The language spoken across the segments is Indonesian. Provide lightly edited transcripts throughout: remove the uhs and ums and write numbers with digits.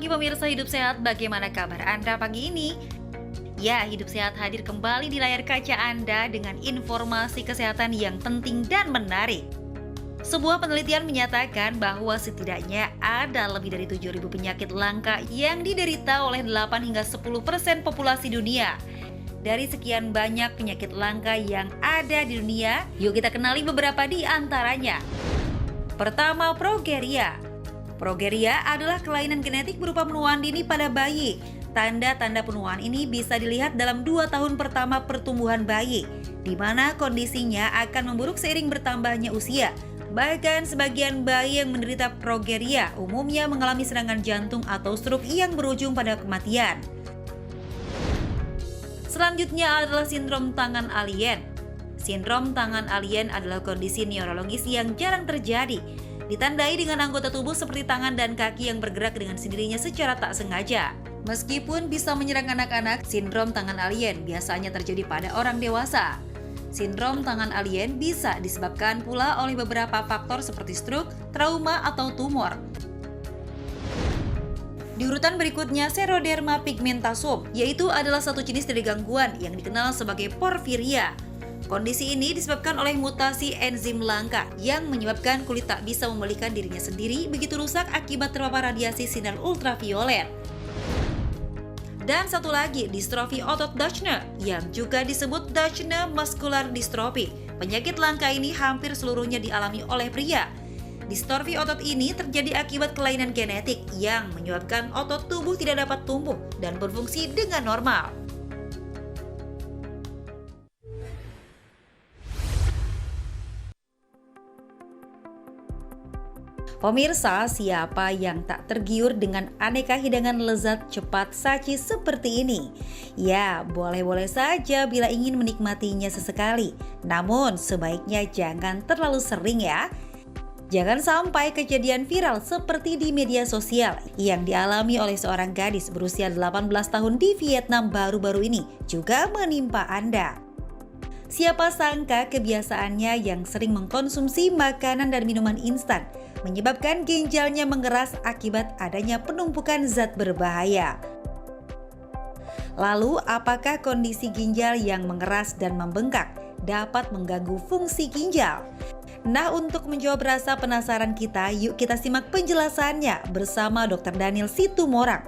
pagi pemirsa Hidup Sehat, bagaimana kabar Anda pagi ini? Ya, Hidup Sehat hadir kembali di layar kaca Anda dengan informasi kesehatan yang penting dan menarik. Sebuah penelitian menyatakan bahwa setidaknya ada lebih dari 7.000 penyakit langka yang diderita oleh 8 hingga 10% populasi dunia. Dari sekian banyak penyakit langka yang ada di dunia, yuk kita kenali beberapa di antaranya. Pertama, progeria. Progeria adalah kelainan genetik berupa penuaan dini pada bayi. Tanda-tanda penuaan ini bisa dilihat dalam 2 tahun pertama pertumbuhan bayi, di mana kondisinya akan memburuk seiring bertambahnya usia. Bahkan sebagian bayi yang menderita progeria umumnya mengalami serangan jantung atau stroke yang berujung pada kematian. Selanjutnya adalah sindrom tangan alien. Sindrom tangan alien adalah kondisi neurologis yang jarang terjadi. Ditandai dengan anggota tubuh seperti tangan dan kaki yang bergerak dengan sendirinya secara tak sengaja. Meskipun bisa menyerang anak-anak, sindrom tangan alien biasanya terjadi pada orang dewasa. Sindrom tangan alien bisa disebabkan pula oleh beberapa faktor seperti stroke, trauma, atau tumor. Di urutan berikutnya, Xeroderma pigmentasum, yaitu adalah satu jenis dari gangguan yang dikenal sebagai porfiria. Kondisi ini disebabkan oleh mutasi enzim langka yang menyebabkan kulit tak bisa memulihkan dirinya sendiri begitu rusak akibat terpapar radiasi sinar ultraviolet. Dan satu lagi, distrofi otot Dutchner yang juga disebut Dutchner muscular dystrophy. Penyakit langka ini hampir seluruhnya dialami oleh pria. Distrofi otot ini terjadi akibat kelainan genetik yang menyebabkan otot tubuh tidak dapat tumbuh dan berfungsi dengan normal. Pemirsa, siapa yang tak tergiur dengan aneka hidangan lezat cepat saji seperti ini? Ya, boleh-boleh saja bila ingin menikmatinya sesekali. Namun, sebaiknya jangan terlalu sering ya. Jangan sampai kejadian viral seperti di media sosial yang dialami oleh seorang gadis berusia 18 tahun di Vietnam baru-baru ini juga menimpa Anda. Siapa sangka kebiasaannya yang sering mengkonsumsi makanan dan minuman instan menyebabkan ginjalnya mengeras akibat adanya penumpukan zat berbahaya. Lalu, apakah kondisi ginjal yang mengeras dan membengkak dapat mengganggu fungsi ginjal? Nah, untuk menjawab rasa penasaran kita, yuk kita simak penjelasannya bersama Dr. Daniel Situmorang,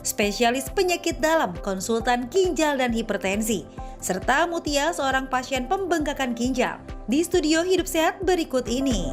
spesialis penyakit dalam, konsultan ginjal dan hipertensi, serta Mutia, seorang pasien pembengkakan ginjal. Di studio Hidup Sehat berikut ini.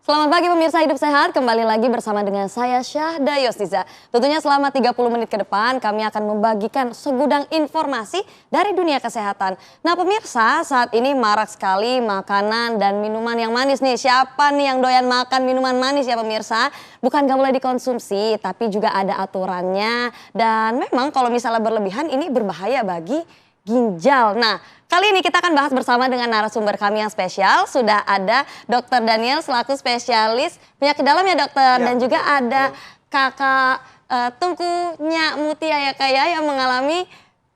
Selamat pagi pemirsa Hidup Sehat, kembali lagi bersama dengan saya Syahda Yostiza. Tentunya selama 30 menit ke depan kami akan membagikan segudang informasi dari dunia kesehatan. Nah pemirsa, saat ini marak sekali makanan dan minuman yang manis nih. Siapa nih yang doyan makan minuman manis ya pemirsa? Bukan gak boleh dikonsumsi, tapi juga ada aturannya. Dan memang kalau misalnya berlebihan ini berbahaya bagi ginjal. Nah, kali ini kita akan bahas bersama dengan narasumber kami yang spesial. Sudah ada Dr. Daniel selaku spesialis penyakit dalam ya dokter. Ya, dan juga ada kakak Tungkunya Mutia ya kak ya, yang mengalami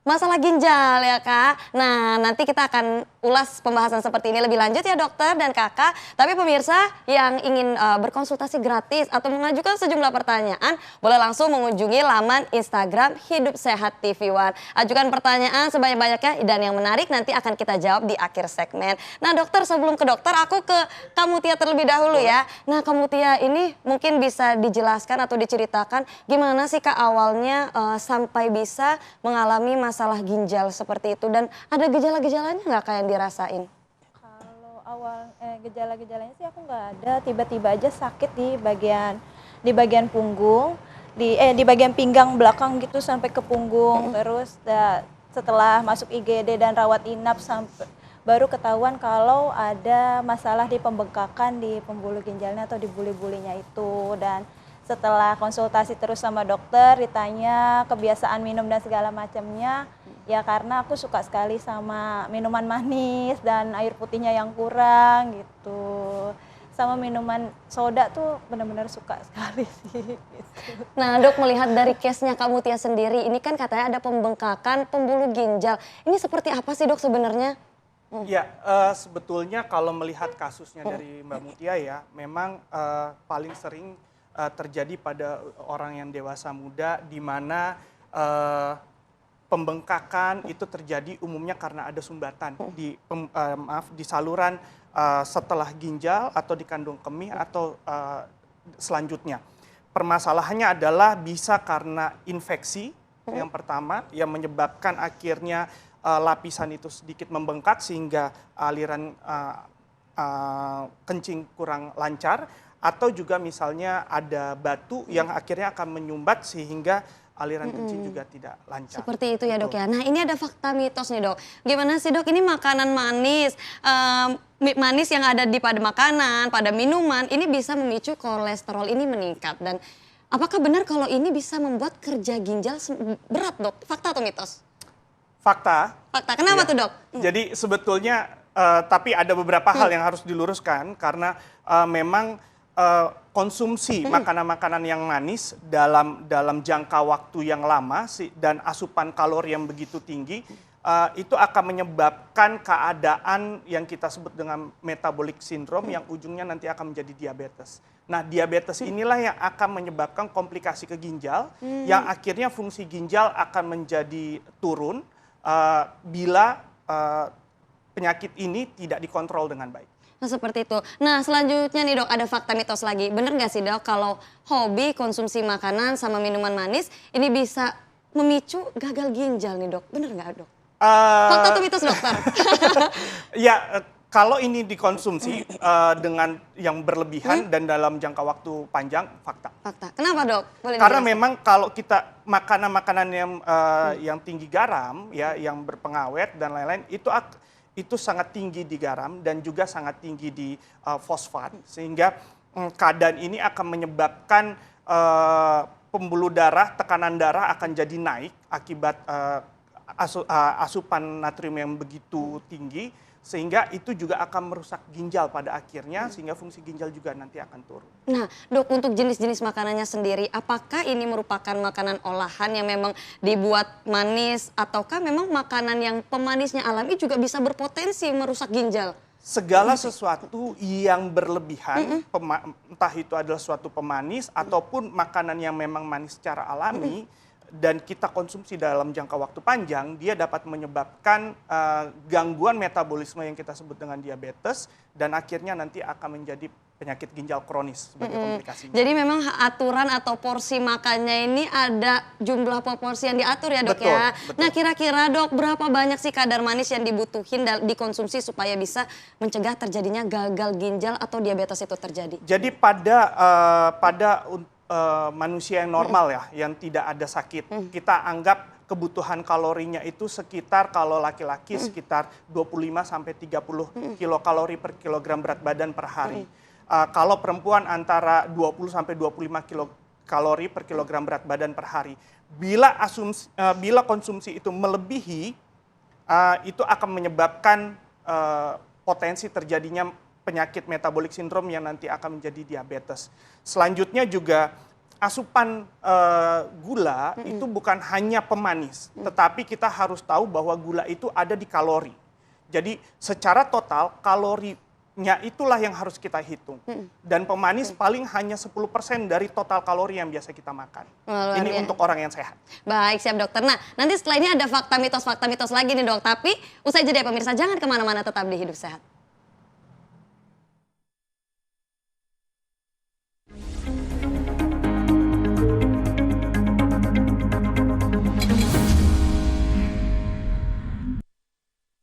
masalah ginjal ya kak. Nah nanti kita akan ulas pembahasan seperti ini lebih lanjut ya dokter dan kakak. Tapi pemirsa yang ingin berkonsultasi gratis atau mengajukan sejumlah pertanyaan, boleh langsung mengunjungi laman Instagram Hidup Sehat TV One. Ajukan pertanyaan sebanyak-banyaknya dan yang menarik nanti akan kita jawab di akhir segmen. Nah dokter, sebelum ke dokter aku ke Kak Mutia terlebih dahulu ya. Nah Kak Mutia ini mungkin bisa dijelaskan atau diceritakan gimana sih kak awalnya sampai bisa mengalami masalah ginjal seperti itu, dan ada gejala-gejalanya nggak kayak yang dirasain? Kalau awal gejala-gejalanya sih aku nggak ada, tiba-tiba aja sakit di bagian punggung, di bagian pinggang belakang gitu sampai ke punggung. Terus setelah masuk IGD dan rawat inap sampai baru ketahuan kalau ada masalah di pembengkakan di pembuluh ginjalnya atau di buli-bulinya itu. Dan setelah konsultasi terus sama dokter, ditanya kebiasaan minum dan segala macamnya, ya karena aku suka sekali sama minuman manis dan air putihnya yang kurang gitu. Sama minuman soda tuh benar-benar suka sekali sih. Gitu. Nah dok, melihat dari case-nya Kak Mutia sendiri, ini kan katanya ada pembengkakan pembuluh ginjal. Ini seperti apa sih dok sebenarnya? Ya, sebetulnya kalau melihat kasusnya dari Mbak Mutia ya, memang paling sering terjadi pada orang yang dewasa muda, di mana pembengkakan itu terjadi umumnya karena ada sumbatan di saluran setelah ginjal atau di kandung kemih atau selanjutnya. Permasalahannya adalah bisa karena infeksi yang pertama yang menyebabkan akhirnya lapisan itu sedikit membengkak sehingga aliran kencing kurang lancar, atau juga misalnya ada batu yang akhirnya akan menyumbat sehingga aliran kencing juga tidak lancar. Seperti itu ya dok ya. Nah ini ada fakta mitos nih dok. Gimana sih dok, ini makanan manis, manis yang ada di pada makanan, pada minuman, ini bisa memicu kolesterol ini meningkat. Dan apakah benar kalau ini bisa membuat kerja ginjal berat dok? Fakta atau mitos? Fakta. Fakta, kenapa Ya. tuh dok? Jadi sebetulnya, tapi ada beberapa hal yang harus diluruskan karena memang konsumsi makanan-makanan yang manis dalam jangka waktu yang lama dan asupan kalori yang begitu tinggi itu akan menyebabkan keadaan yang kita sebut dengan metabolic syndrome yang ujungnya nanti akan menjadi diabetes. Nah, diabetes inilah yang akan menyebabkan komplikasi ke ginjal yang akhirnya fungsi ginjal akan menjadi turun bila penyakit ini tidak dikontrol dengan baik. Nah seperti itu. Nah selanjutnya nih dok, ada fakta mitos lagi. Bener gak sih dok kalau hobi konsumsi makanan sama minuman manis ini bisa memicu gagal ginjal nih dok? Bener gak dok? Fakta atau mitos dokter? Ya, kalau ini dikonsumsi dengan yang berlebihan dan dalam jangka waktu panjang, fakta. Fakta. Kenapa dok? Boleh Karena dijelaskan? memang kalau kita makanan-makanan yang tinggi garam, ya, yang berpengawet dan lain-lain, itu sangat tinggi di garam dan juga sangat tinggi di fosfat, sehingga keadaan ini akan menyebabkan pembuluh darah, tekanan darah akan jadi naik akibat asupan natrium yang begitu tinggi, sehingga itu juga akan merusak ginjal pada akhirnya, sehingga fungsi ginjal juga nanti akan turun. Nah dok, untuk jenis-jenis makanannya sendiri, apakah ini merupakan makanan olahan yang memang dibuat manis, ataukah memang makanan yang pemanisnya alami juga bisa berpotensi merusak ginjal? Segala sesuatu yang berlebihan, entah itu adalah suatu pemanis ataupun makanan yang memang manis secara alami, dan kita konsumsi dalam jangka waktu panjang, dia dapat menyebabkan gangguan metabolisme yang kita sebut dengan diabetes, dan akhirnya nanti akan menjadi penyakit ginjal kronis sebagai komplikasinya. Jadi memang aturan atau porsi makannya ini ada jumlah proporsi yang diatur ya dok Betul, ya. betul. Nah kira-kira dok, berapa banyak sih kadar manis yang dibutuhin dikonsumsi supaya bisa mencegah terjadinya gagal ginjal atau diabetes itu terjadi? Jadi pada manusia yang normal ya, yang tidak ada sakit, kita anggap kebutuhan kalorinya itu sekitar, kalau laki-laki sekitar 25 sampai 30 kilokalori per kilogram berat badan per hari. Kalau perempuan antara 20 sampai 25 kilokalori per kilogram berat badan per hari. Bila konsumsi itu melebihi, itu akan menyebabkan potensi terjadinya penyakit metabolic syndrome yang nanti akan menjadi diabetes. Selanjutnya juga asupan gula itu bukan hanya pemanis, tetapi kita harus tahu bahwa gula itu ada di kalori. Jadi secara total kalorinya itulah yang harus kita hitung. Dan pemanis paling hanya 10% dari total kalori yang biasa kita makan. Luar Ini biasa. untuk orang yang sehat. Baik, siap dokter. Nah nanti setelah ini ada fakta mitos lagi nih dok. Tapi usai jeda pemirsa, jangan kemana-mana, tetap di Hidup Sehat.